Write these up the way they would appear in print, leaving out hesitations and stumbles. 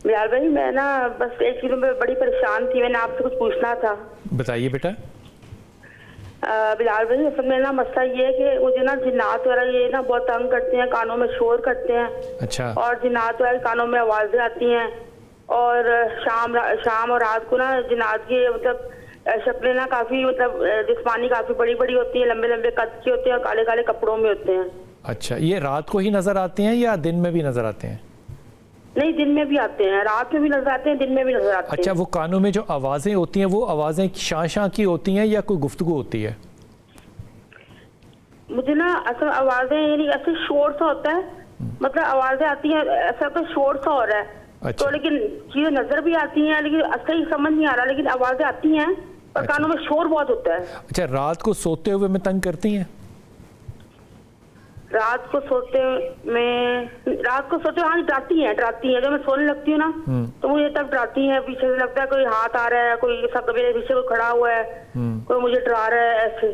بلال بھائی میں نا بس ایک چیزوں میں بڑی پریشان تھی، میں نے آپ سے کچھ پوچھنا تھا۔ بتائیے بیٹا۔ بلال بھائی اصل میں نا مسئلہ یہ ہے کہ مجھے نا جنات وغیرہ یہ نا بہت تنگ کرتے ہیں، کانوں میں شور کرتے ہیں۔ اچھا۔ اور جنات وغیرہ کانوں میں آوازیں آتی ہیں، اور شام اور رات کو نا جنات کی مطلب شکلیں نا کافی مطلب جسمانی کافی بڑی بڑی ہوتی ہیں، لمبے لمبے قد کی ہوتے ہیں اور کالے کالے کپڑوں میں ہوتے ہیں۔ اچھا، یہ رات کو ہی نظر آتے ہیں یا دن میں بھی نظر آتے ہیں؟ نہیں، دن میں بھی آتے ہیں، رات میں بھی نظر آتے ہیں، دن میں بھی نظر آتے ہیں۔ اچھا، وہ کانوں میں جو آوازیں ہوتی ہیں وہ آوازیں شاں شاں کی ہوتی ہیں یا کوئی گفتگو ہوتی ہے؟ مجھے نا اصل آوازیں یعنی ایسے شور سا ہوتا ہے، مطلب آوازیں آتی ہیں ایسا تو شور سا ہو رہا ہے تو، لیکن چیزیں نظر بھی آتی ہیں لیکن صحیح سمجھ نہیں آ رہا، لیکن آوازیں آتی ہیں اور کانوں میں شور بہت ہوتا ہے۔ اچھا، رات کو سوتے ہوئے میں تنگ کرتی ہیں؟ رات کو سوتے ہاں ڈراتی ہیں، جب میں سونے لگتی ہوں نا تو مجھے تب ڈراتی ہیں، پیچھے سے لگتا ہے کوئی ہاتھ آ رہا ہے، کوئی میرے پیچھے کوئی کھڑا ہوا ہے، کوئی مجھے ڈرا رہا ہے ایسے۔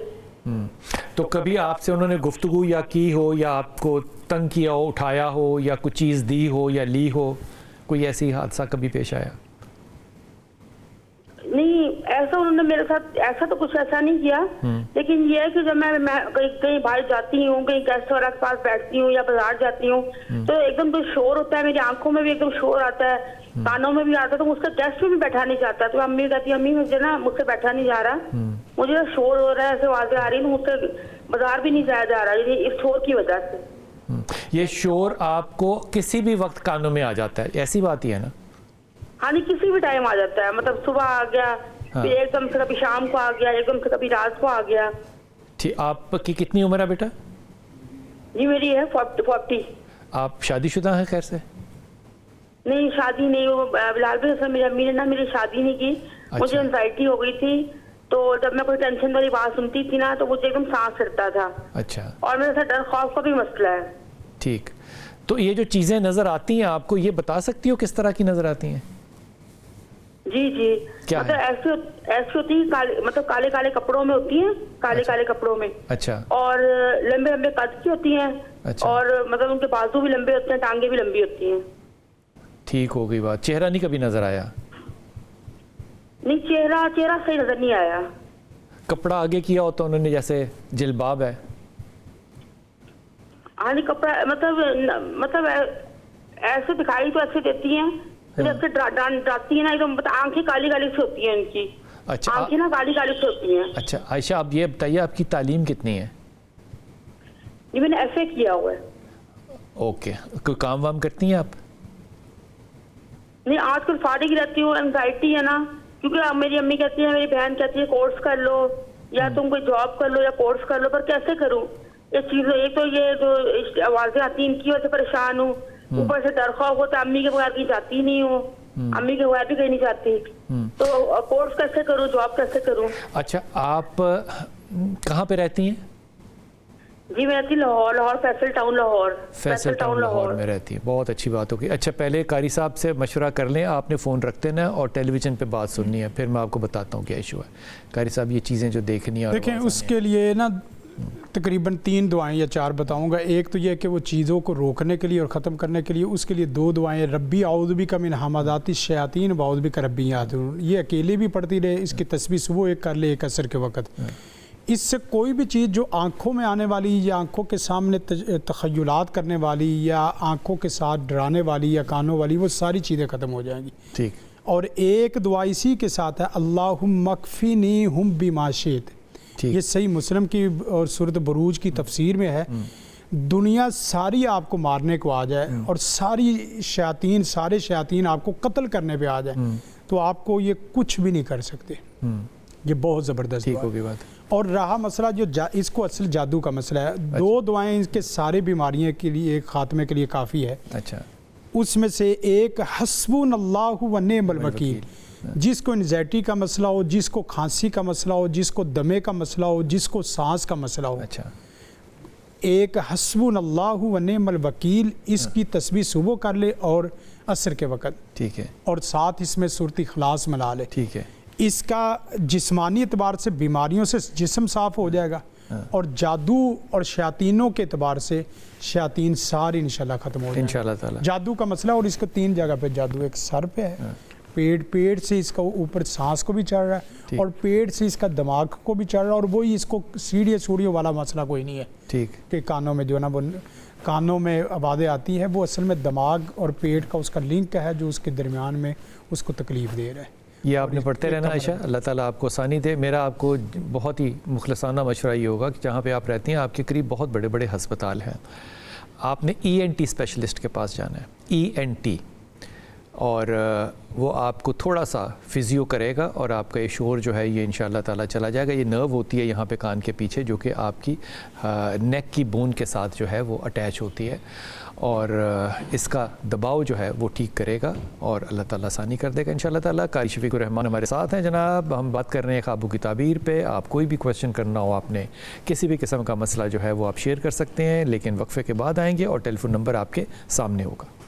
تو کبھی آپ سے انہوں نے گفتگو یا کی ہو یا آپ کو تنگ کیا ہو، اٹھایا ہو یا کوئی چیز دی ہو یا لی ہو، کوئی ایسی حادثہ کبھی پیش آیا؟ نہیں، ایسا انہوں نے میرے ساتھ ایسا تو کچھ ایسا نہیں کیا، لیکن یہ ہے کہ جب میں کہیں باہر جاتی ہوں، کہیں گیسٹ وغیرہ کے پاس بیٹھتی ہوں یا بازار جاتی ہوں تو ایک دم کوئی شور ہوتا ہے، میری آنکھوں میں بھی ایک دم شور آتا ہے، کانوں میں بھی آتا ہے، تو مجھ سے گیسٹ میں بھی بیٹھا نہیں جاتا، تو امی کہتی ہے امی مجھے نا مجھ سے بیٹھا نہیں جا رہا، مجھے شور ہو رہا ہے، ایسے آوازیں آ رہی ہیں، مجھ سے بازار بھی نہیں جایا جا رہا اس شور کی وجہ سے۔ یہ شور آپ کو کسی بھی وقت کانوں میں آ جاتا ہے، ایسی بات ہی ہے نا؟ ہاں جی، کسی بھی ٹائم آ جاتا ہے، مطلب صبح آ گیا، پھر ایک دم سے کبھی شام کو آ گیا، ایک دم سے کبھی رات کو آ گیا۔ ٹھیک، آپ کی کتنی عمر ہے بیٹا؟ جی میری ہے 40۔ آپ شادی شدہ ہیں خیر سے؟ نہیں، شادی نہیں، وہ بلال بھائی اصل میری امی نے نا میری شادی نہیں کی، مجھے انزائٹی ہو گئی تھی، تو جب میں کوئی ٹینشن والی بات سنتی تھی نا تو مجھے ایک دم سانس چڑھتا تھا۔ اچھا، اور میرے ساتھ ڈر خوف کا بھی مسئلہ ہے۔ ٹھیک، تو یہ جو چیزیں نظر آتی ہیں آپ کو، یہ بتا سکتی ہو کس طرح کی نظر آتی ہیں؟ جی مطلب ایسی ہوتی ہیں، مطلب کالے کالے کپڑوں میں ہوتی ہیں، کالے کالے کپڑوں میں، اچھا، اور لمبے لمبے قد کی ہوتی ہیں، اور مطلب ان کے بازو بھی لمبے ہوتے ہیں، ٹانگیں بھی لمبی ہوتی ہیں۔ ٹھیک ہو گئی بات۔ چہرہ نہیں کبھی نظر آیا؟ نہیں، چہرہ صحیح نظر نہیں آیا۔ کپڑا آگے کیا ہوتا انہوں نے، جیسے جلباب ہے؟ ہاں جی، کپڑا مطلب ایسے دکھائی تو ایسے دیتی ہیں جیسے ڈراتی ہیں نا، ایک دم آنکھیں کالی کالی سے ہوتی ہیں ان کی، آنکھیں نا کالی کالی سے ہوتی ہیں۔ اچھا عائشہ، آپ یہ بتائیے آپ کی تعلیم کتنی ہے؟ جی میں نے ایسے کیا ہوا ہے۔ اوکے، کوئی کام وام کرتی ہیں آپ؟ نہیں، آج کل فارغ رہتی ہوں، انزائٹی ہے نا، کیونکہ میری امی کہتی ہے، میری بہن کہتی ہے کورس کر لو یا تم کوئی جاب کر لو یا کورس کر لو، پر کیسے کروں؟ ایک تو یہ جو آوازیں آتی ہیں ان کی وجہ سے پریشان ہوں، اوپر سے ڈر خوف ہوتا ہے، امی کے بغیر کہیں جاتی نہیں ہوں، امی کے بغیر بھی کہیں نہیں جاتی، تو کورس کیسے کروں، جاب کیسے کروں؟ اچھا، آپ کہاں پہ رہتی ہیں؟ جی میں رہتی لاہور، فیصل ٹاؤن لاہور۔ فیصل ٹاؤن لاہور میں رہتی ہے، بہت اچھی بات ہوگی۔ اچھا، پہلے قاری صاحب سے مشورہ کر لیں، آپ نے فون رکھ دینا اور ٹیلی ویژن پہ بات سننی ہے، پھر میں آپ کو بتاتا ہوں کیا ایشو ہے۔ قاری صاحب یہ چیزیں جو دیکھنی ہے، دیکھیں اس کے لیے نا تقریباً 3 دعائیں یا 4 بتاؤں گا۔ ایک تو یہ کہ وہ چیزوں کو روکنے کے لیے اور ختم کرنے کے لیے اس کے لیے 2 دعائیں، ربی اعوذ بک من حمزات الشیاطین و اعوذ بک ربی یحضرون، یہ اکیلے بھی پڑھتی رہے، اس کی تسبیح صبح ایک کر لے، ایک عصر کے وقت۔ اس سے کوئی بھی چیز جو آنکھوں میں آنے والی یا آنکھوں کے سامنے تخیلات کرنے والی یا آنکھوں کے ساتھ ڈرانے والی یا کانوں والی، وہ ساری چیزیں ختم ہو جائیں گی۔ ٹھیک، اور ایک دعا اسی کے ساتھ ہے، اللہم اکفینیہم بما شئت، یہ صحیح مسلم کی اور سورۃ بروج کی تفسیر میں ہے، دنیا ساری آپ کو مارنے کو آ جائے اور سارے شیاطین آپ کو قتل کرنے پہ آ جائے تو آپ کو یہ کچھ بھی نہیں کر سکتے۔ یہ بہت زبردست ٹھیک ہوگی بات۔ اور رہا مسئلہ جو اس کو اصل جادو کا مسئلہ ہے، 2 دعائیں اس کے سارے بیماریوں کے لیے، ایک خاتمے کے لیے کافی ہے۔ اچھا، اس میں سے ایک حسبنا اللہ و نعم الوکیل، جس کو انزائٹی کا مسئلہ ہو، جس کو کھانسی کا مسئلہ ہو، جس کو دمے کا مسئلہ ہو، جس کو سانس کا مسئلہ ہو، اچھا، ایک حسبنا اللہ و نعم الوکیل، اس کی تسبیح صبح کر لے اور عصر کے وقت، ٹھیک ہے، اور ساتھ اس میں سورۃ اخلاص ملا لے۔ ٹھیک ہے، اس کا جسمانی اعتبار سے بیماریوں سے جسم صاف ہو جائے گا، اور جادو اور شیاطینوں کے اعتبار سے شیاطین سارے انشاءاللہ ختم ہو جائیں انشاءاللہ تعالی. جادو کا مسئلہ. اور اس کو 3 جگہ پہ جادو, ایک سر پہ ہے, پیٹ سے اس کا اوپر سانس کو بھی چڑھ رہا ہے, اور پیٹ سے اس کا دماغ کو بھی چڑھ رہا ہے, اور وہی اس کو سیڑھیوں والا مسئلہ کوئی نہیں ہے. ٹھیک. کہ کانوں میں جو ہے نا وہ کانوں میں آوازیں آتی ہیں, وہ اصل میں دماغ اور پیٹ کا اس کا لنک ہے جو اس کے درمیان میں اس کو تکلیف دے رہا ہے. یہ آپ نے پڑھتے رہنا عائشہ, اللہ تعالیٰ آپ کو آسانی دے. میرا آپ کو بہت ہی مخلصانہ مشورہ یہ ہوگا کہ جہاں پہ آپ رہتی ہیں آپ کے قریب بہت بڑے بڑے ہسپتال ہیں, آپ نے ENT اسپیشلسٹ کے پاس جانا ہے, ENT, اور وہ آپ کو تھوڑا سا فزیو کرے گا اور آپ کا یہ شور جو ہے یہ انشاءاللہ تعالیٰ چلا جائے گا. یہ نرو ہوتی ہے یہاں پہ کان کے پیچھے جو کہ آپ کی نیک کی بون کے ساتھ جو ہے وہ اٹیچ ہوتی ہے, اور اس کا دباؤ جو ہے وہ ٹھیک کرے گا اور اللہ تعالیٰ آسانی کر دے گا انشاءاللہ تعالیٰ. قاری شفیق الرحمان ہمارے ساتھ ہیں جناب. ہم بات کر رہے ہیں خوابوں کی تعبیر پہ. آپ کوئی بھی کویشچن کرنا ہو, آپ نے کسی بھی قسم کا مسئلہ جو ہے وہ آپ شیئر کر سکتے ہیں, لیکن وقفے کے بعد آئیں گے اور ٹیلی فون نمبر آپ کے سامنے ہوگا.